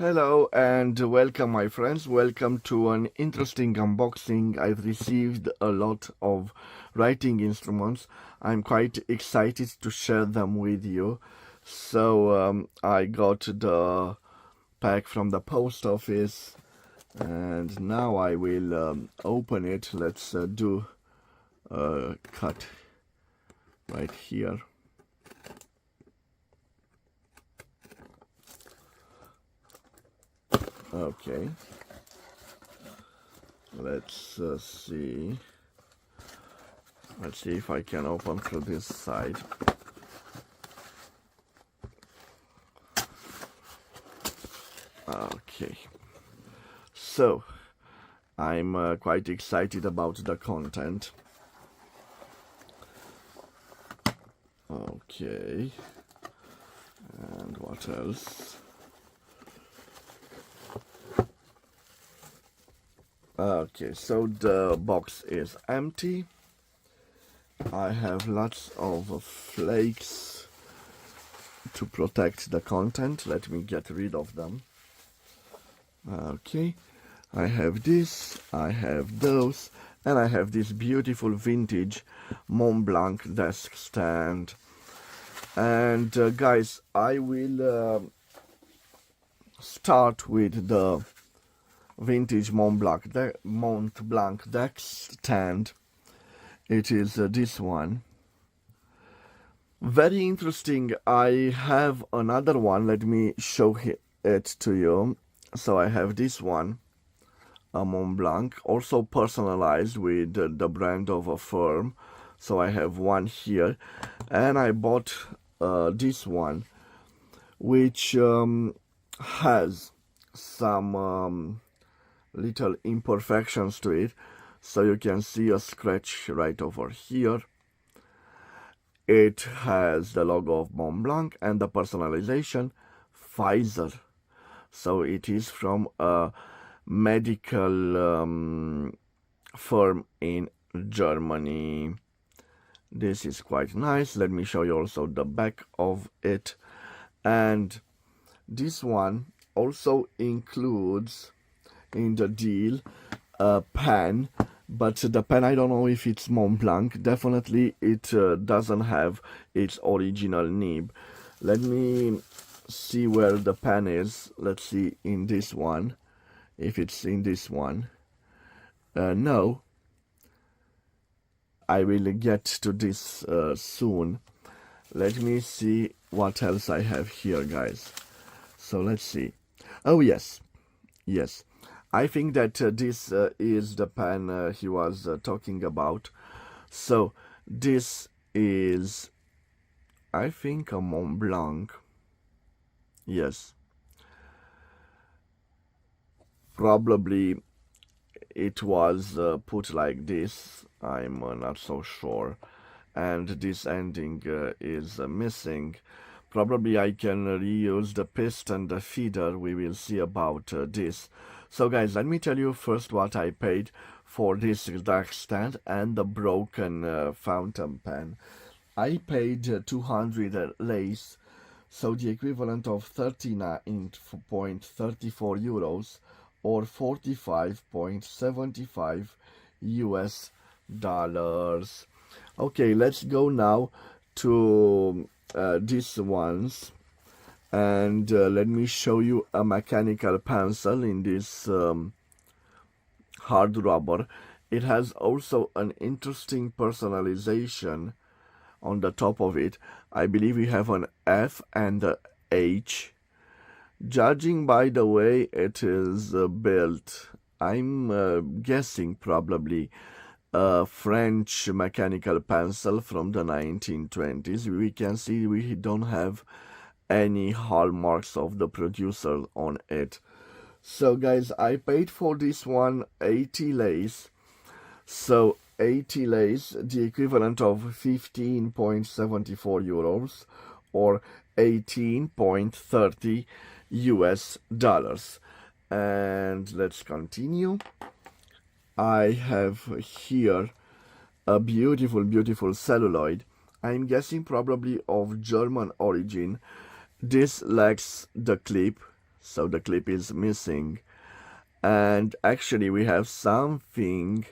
Hello and welcome my friends, welcome to an interesting unboxing. I've received a lot of writing instruments. I'm quite excited to share them with you. So I got the pack from the post office and now I will open it. Let's do a cut right here. Okay, let's see. Let's see if I can open through this side. Okay, so I'm quite excited about the content. Okay, and what else? Okay, so the box is empty. I have lots of flakes to protect the content. Let me get rid of them. Okay, I have this, I have those, and I have this beautiful vintage Montblanc desk stand. And guys, I will start with the vintage Montblanc desk stand. It is this one. Very interesting. I have another one. Let me show it to you. So I have this one, a Montblanc, also personalized with the brand of a firm. So I have one here, and I bought this one, which has some little imperfections to it. So you can see a scratch right over here. It has the logo of Montblanc and the personalization Pfizer. So it is from a medical firm in Germany. This is quite nice. Let me show you also the back of it. And this one also includes in the deal a pen, but the pen, I don't know if it's Montblanc. Definitely it doesn't have its original nib. Let me see where the pen is. Let's see in this one, if it's in this one. No, I will get to this soon. Let me see what else I have here, guys. So let's see. Oh yes, I think that this is the pen he was talking about. So this is, I think, a Montblanc. Yes. Probably it was put like this. I'm not so sure. And this ending is missing. Probably I can reuse the piston, the feeder. We will see about this. So guys, let me tell you first what I paid for this desk stand and the broken fountain pen. I paid 200 lace, so the equivalent of 39.34 euros or 45.75 US dollars. Okay, let's go now to these ones, and let me show you a mechanical pencil in this hard rubber. It has also an interesting personalization on the top of it. I believe we have an F and a H. Judging by the way it is built, I'm guessing probably a French mechanical pencil from the 1920s. We can see we don't have any hallmarks of the producer on it. So guys, I paid for this one 80 lace. So 80 lace, the equivalent of 15.74 euros or 18.30 US dollars. And let's continue. I have here a beautiful celluloid. I'm guessing probably of German origin. This lacks the clip, so the clip is missing. And actually we have something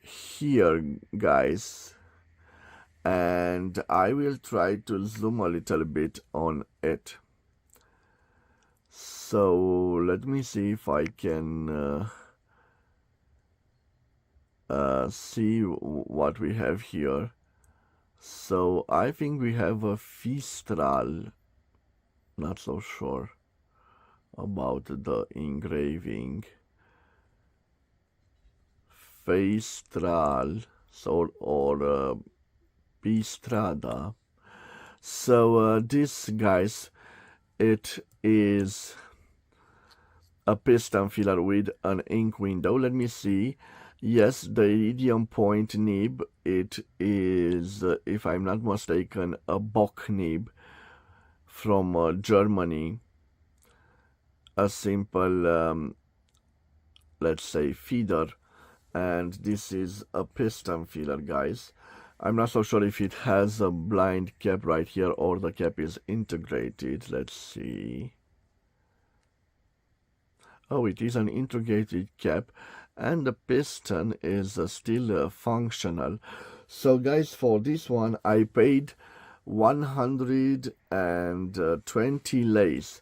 here, guys, and I will try to zoom a little bit on it. So let me see if I can see what we have here. So I think we have a Fistral, not so sure about the engraving. Fistral, so, or Bistrada. So this, guys, it is a piston filler with an ink window. Let me see. Yes, the iridium point nib, it is, if I'm not mistaken, a Bock nib from Germany. A simple, let's say, feeder. And this is a piston filler, guys. I'm not so sure if it has a blind cap right here or the cap is integrated. Let's see. Oh, it is an integrated cap, and the piston is still functional. So guys, for this one I paid 120 lays.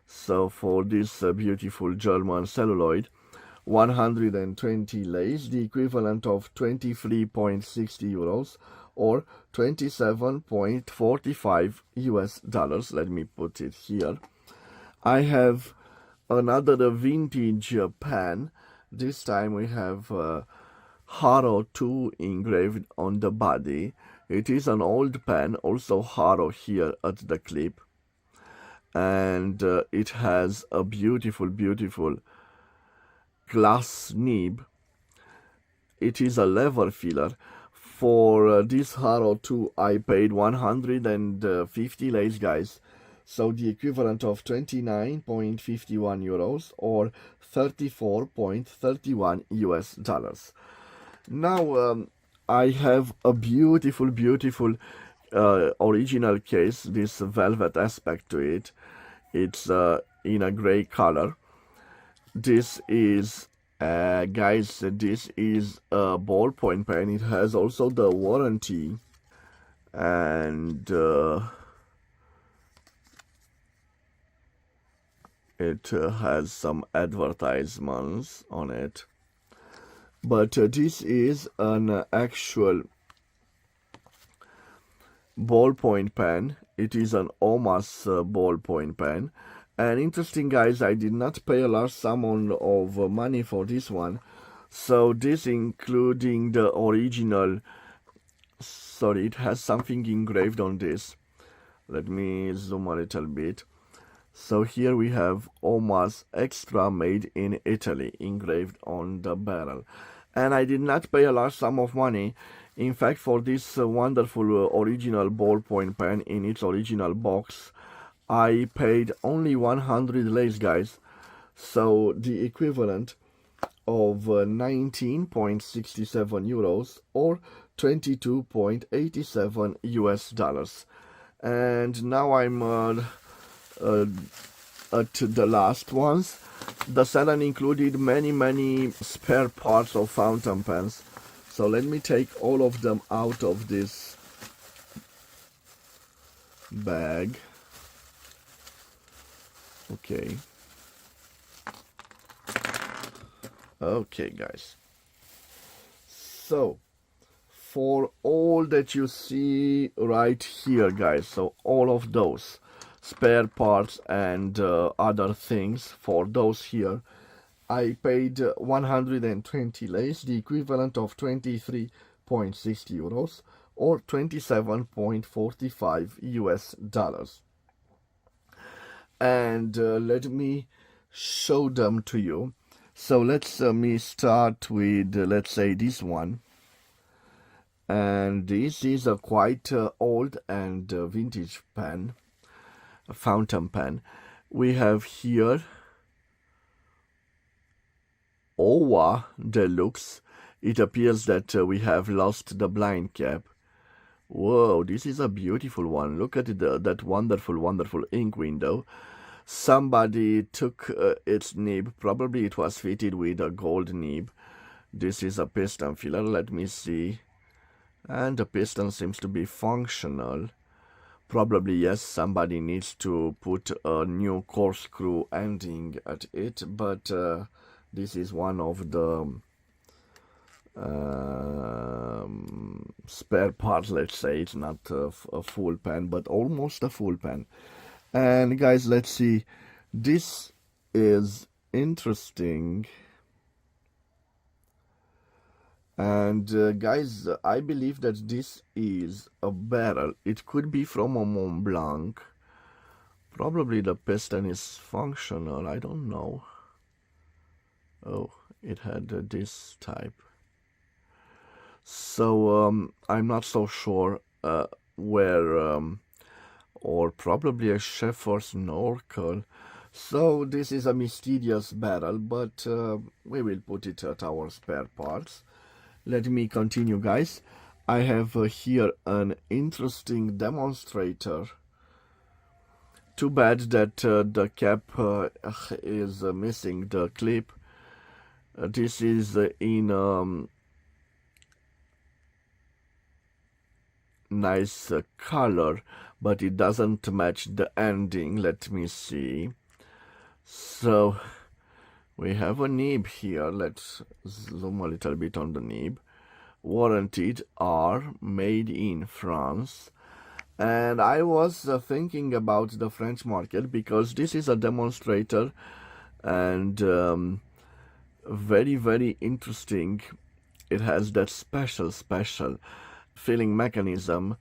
So for this beautiful German celluloid, 120 lays, the equivalent of 23.60 euros or 27.45 US dollars. Let me put it here. I have another vintage pen. This time we have Haro 2 engraved on the body. It is an old pen, also Haro here at the clip, and it has a beautiful glass nib. It is a lever filler. For this Haro 2 I paid 150 lays, guys. So the equivalent of 29.51 euros or 34.31 US dollars. Now I have a beautiful original case, this velvet aspect to it. It's in a gray color. This is, guys, this is a ballpoint pen. It has also the warranty, and it has some advertisements on it. But this is an actual ballpoint pen. It is an Omas ballpoint pen. And interesting, guys, I did not pay a large sum of money for this one. So this including the original, sorry, it has something engraved on this. Let me zoom a little bit. So here we have Omas Extra made in Italy engraved on the barrel. And I did not pay a large sum of money. In fact, for this wonderful original ballpoint pen in its original box, I paid only 100 lays, guys. So the equivalent of 19.67 euros or 22.87 US dollars. And now I'm at the last ones. The seller included many spare parts of fountain pens. So let me take all of them out of this bag. Okay, guys. So for all that you see right here, guys, so all of those spare parts and other things, for those here I paid 120 lays, the equivalent of 23.60 euros or 27.45 US dollars. And let me show them to you. So let's me start with let's say this one, and this is a quite old and vintage pen, a fountain pen. We have here Owa Deluxe. It appears that we have lost the blind cap. Whoa, this is a beautiful one. Look at that wonderful ink window. Somebody took its nib. Probably it was fitted with a gold nib. This is a piston filler. Let me see. And the piston seems to be functional. Probably, yes, somebody needs to put a new corkscrew ending at it, but this is one of the spare parts, let's say. It's not a full pan, but almost a full pan. And guys, let's see. This is interesting. And guys, I believe that this is a barrel. It could be from a Montblanc. Probably the piston is functional. I don't know. Oh, it had this type. So I'm not so sure where, or probably a chef or snorkel. So this is a mysterious barrel, but we will put it at our spare parts. Let me continue, guys. I have here an interesting demonstrator. Too bad that the cap is missing the clip. This is in nice color, but it doesn't match the ending. Let me see. So we have a nib here. Let's zoom a little bit on the nib. Warranted R, made in France. And I was thinking about the French market because this is a demonstrator and very, very interesting. It has that special filling mechanism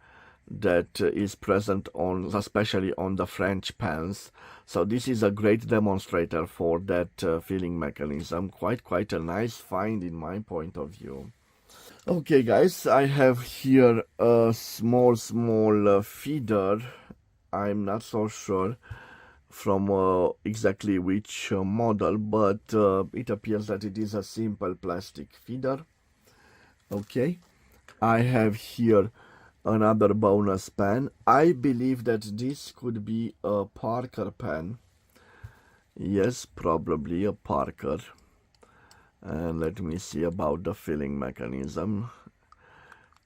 that is present on, especially on the French pans. So this is a great demonstrator for that filling mechanism. Quite a nice find in my point of view. Okay, guys, I have here a small feeder. I'm not so sure from exactly which model, but it appears that it is a simple plastic feeder. Okay, I have here another bonus pan. I believe that this could be a Parker pan. Yes, probably a Parker. And let me see about the filling mechanism.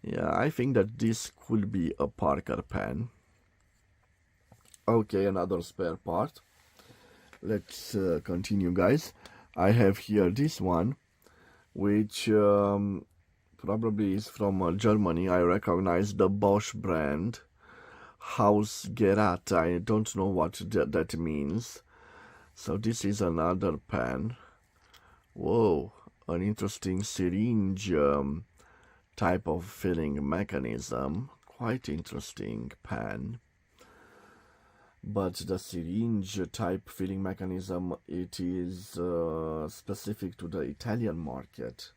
Yeah, I think that this could be a Parker pan. Okay, another spare part. Let's continue, guys. I have here this one, which probably is from Germany. I recognize the Bosch brand. Hausgeräte. I don't know what that means. So this is another pan. Whoa, an interesting syringe type of filling mechanism. Quite interesting pan. But the syringe type filling mechanism, it is specific to the Italian market.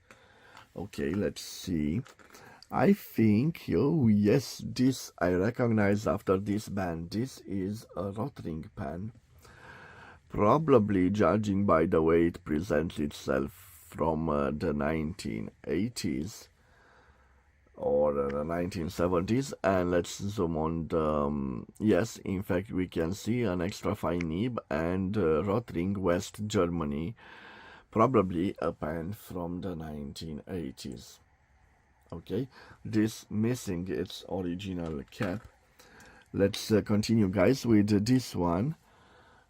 Okay, let's see. I think, oh yes, this I recognize after this band. This is a Rotring pan. Probably, judging by the way it presents itself from the 1980s or the 1970s. And let's zoom on the, yes, in fact we can see an extra fine nib and Rotring, West Germany, probably a pan from the 1980s. Okay, this missing its original cap. Let's continue, guys, with this one,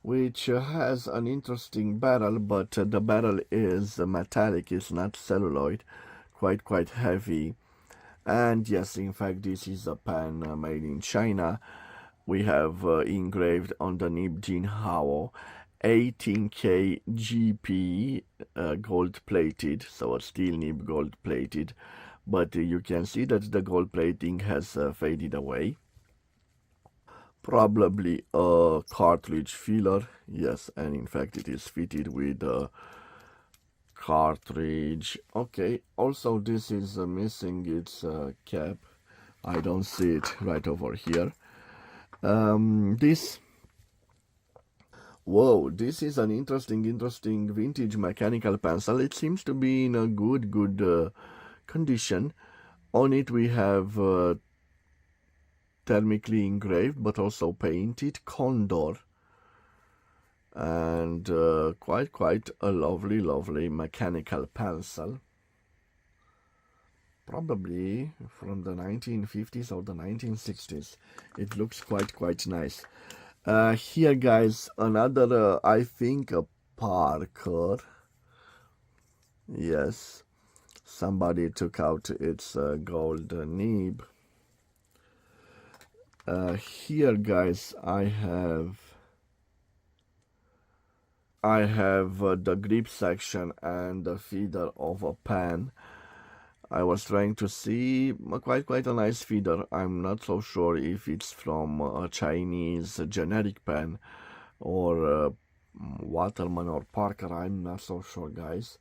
which has an interesting barrel, but the barrel is metallic, it's not celluloid, quite heavy. And yes, in fact, this is a pan made in China. We have engraved on the nib Haro 18K GP gold plated, so a steel nib gold plated, but you can see that the gold plating has faded away. Probably a cartridge filler, yes, and in fact it is fitted with a cartridge. Okay, also this is missing its cap. I don't see it right over here. Whoa, this is an interesting vintage mechanical pencil. It seems to be in a good condition. On it we have thermically engraved but also painted Condor. and quite a lovely mechanical pencil, probably from the 1950s or the 1960s. It looks quite nice. Here guys, another I think a Parker. Yes, somebody took out its gold nib. Here guys, I have the grip section and the feeder of a pen. I was trying to see quite a nice feeder. I'm not so sure if it's from a Chinese generic pen or Waterman or Parker. I'm not so sure, guys.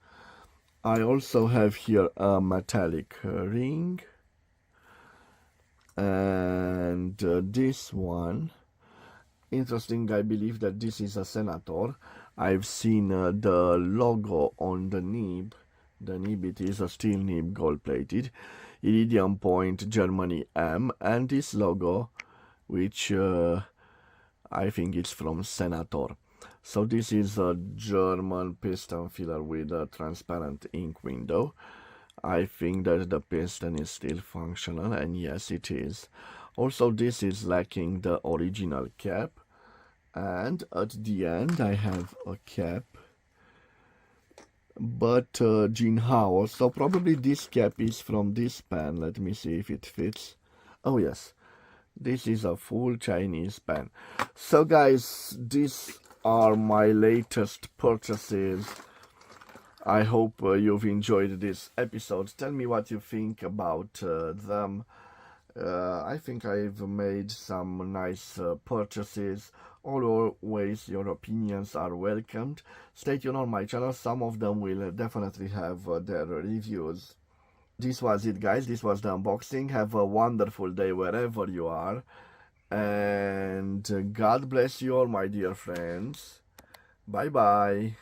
I also have here a metallic ring, and this one, interesting. I believe that this is a Senator. I've seen the logo on the nib. The nib, it is a steel nib, gold plated, iridium point Germany M, and this logo, which I think it's from Senator. So this is a German piston filler with a transparent ink window. I think that the piston is still functional, and yes, it is. Also, this is lacking the original cap, and at the end I have a cap, but Haro. So probably this cap is from this pen. Let me see if it fits. Oh yes, this is a full Chinese pen. So guys, these are my latest purchases. I hope you've enjoyed this episode. Tell me what you think about them. I think I've made some nice purchases. Always your opinions are welcomed. Stay tuned on my channel. Some of them will definitely have their reviews. This was it, guys. This was the unboxing. Have a wonderful day wherever you are. And God bless you all, my dear friends. Bye bye.